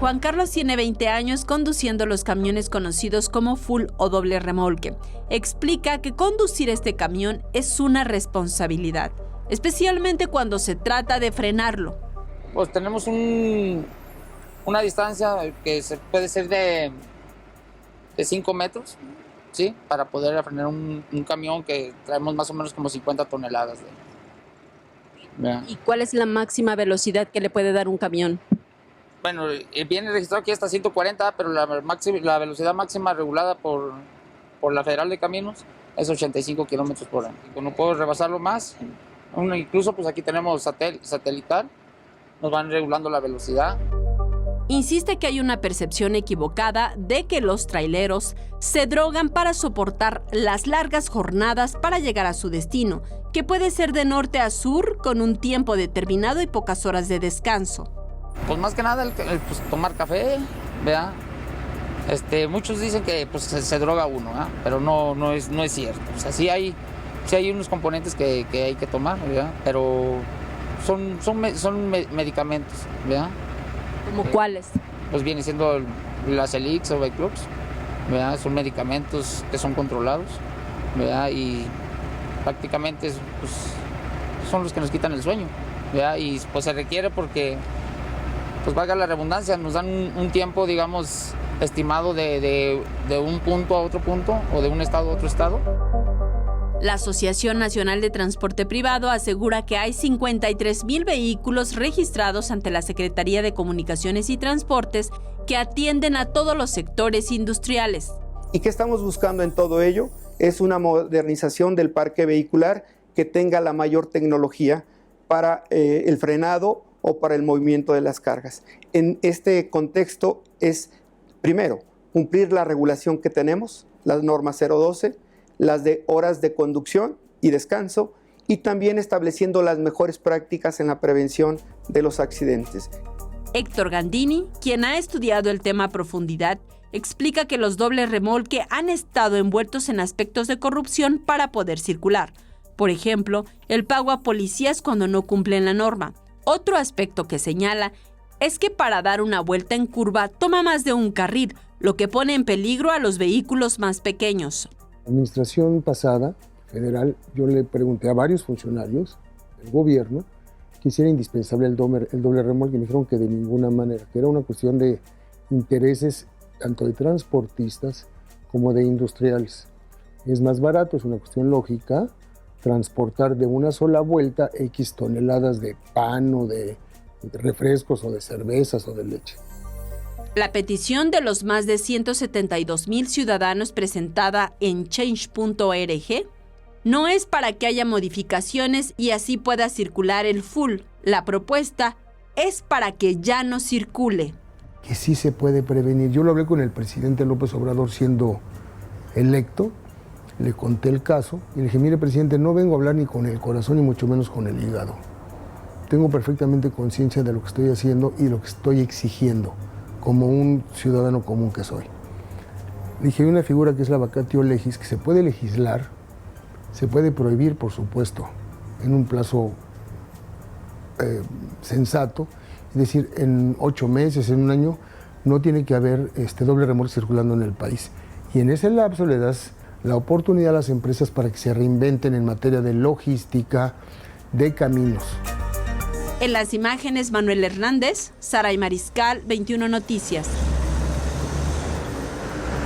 Juan Carlos tiene 20 años conduciendo los camiones conocidos como full o doble remolque. Explica que conducir este camión es una responsabilidad, especialmente cuando se trata de frenarlo. Pues tenemos una distancia que puede ser de 5 metros, ¿sí? Para poder frenar un camión que traemos más o menos como 50 toneladas. ¿Y cuál es la máxima velocidad que le puede dar un camión? Bueno, viene registrado aquí hasta 140, pero la velocidad máxima regulada por la Federal de Caminos es 85 kilómetros por hora. Y no puedo rebasarlo más. Incluso pues aquí tenemos satelital, nos van regulando la velocidad. Insiste que hay una percepción equivocada de que los traileros se drogan para soportar las largas jornadas para llegar a su destino, que puede ser de norte a sur con un tiempo determinado y pocas horas de descanso. Pues más que nada pues, tomar café, ¿verdad? Muchos dicen que pues, se droga uno, ¿verdad? Pero no es cierto. O sea, sí hay unos componentes que hay que tomar, ¿verdad? Pero son medicamentos, ¿verdad? ¿Cómo cuáles? Pues viene siendo las Elix o Biclux, ¿verdad? Son medicamentos que son controlados, ¿verdad? Y prácticamente pues, son los que nos quitan el sueño, ¿verdad? Y pues se requiere porque, pues valga la redundancia, nos dan un tiempo, digamos, estimado de un punto a otro punto o de un estado a otro estado. La Asociación Nacional de Transporte Privado asegura que hay 53,000 vehículos registrados ante la Secretaría de Comunicaciones y Transportes que atienden a todos los sectores industriales. ¿Y qué estamos buscando en todo ello? Es una modernización del parque vehicular que tenga la mayor tecnología para el frenado o para el movimiento de las cargas. En este contexto es, primero, cumplir la regulación que tenemos, las normas 012, las de horas de conducción y descanso, y también estableciendo las mejores prácticas en la prevención de los accidentes. Héctor Gandini, quien ha estudiado el tema a profundidad, explica que los dobles remolque han estado envueltos en aspectos de corrupción para poder circular. Por ejemplo, el pago a policías cuando no cumplen la norma. Otro aspecto que señala es que para dar una vuelta en curva toma más de un carril, lo que pone en peligro a los vehículos más pequeños. La administración pasada, federal, yo le pregunté a varios funcionarios del gobierno que si era indispensable el doble remolque, y me dijeron que de ninguna manera, que era una cuestión de intereses tanto de transportistas como de industriales. Es más barato, es una cuestión lógica, transportar de una sola vuelta X toneladas de pan o de refrescos o de cervezas o de leche. La petición de los más de 172,000 ciudadanos presentada en change.org no es para que haya modificaciones y así pueda circular el full. La propuesta es para que ya no circule. Que sí se puede prevenir. Yo lo hablé con el presidente López Obrador siendo electo, le conté el caso y le dije, mire presidente, no vengo a hablar ni con el corazón ni mucho menos con el hígado. Tengo perfectamente conciencia de lo que estoy haciendo y lo que estoy exigiendo como un ciudadano común que soy. Le dije, hay una figura que es la vacatio legis, que se puede legislar, se puede prohibir, por supuesto, en un plazo sensato, es decir, en 8 meses, en un año, no tiene que haber doble remolque circulando en el país. Y en ese lapso le das la oportunidad a las empresas para que se reinventen en materia de logística, de caminos. En las imágenes, Manuel Hernández, Saray Mariscal, 21 Noticias.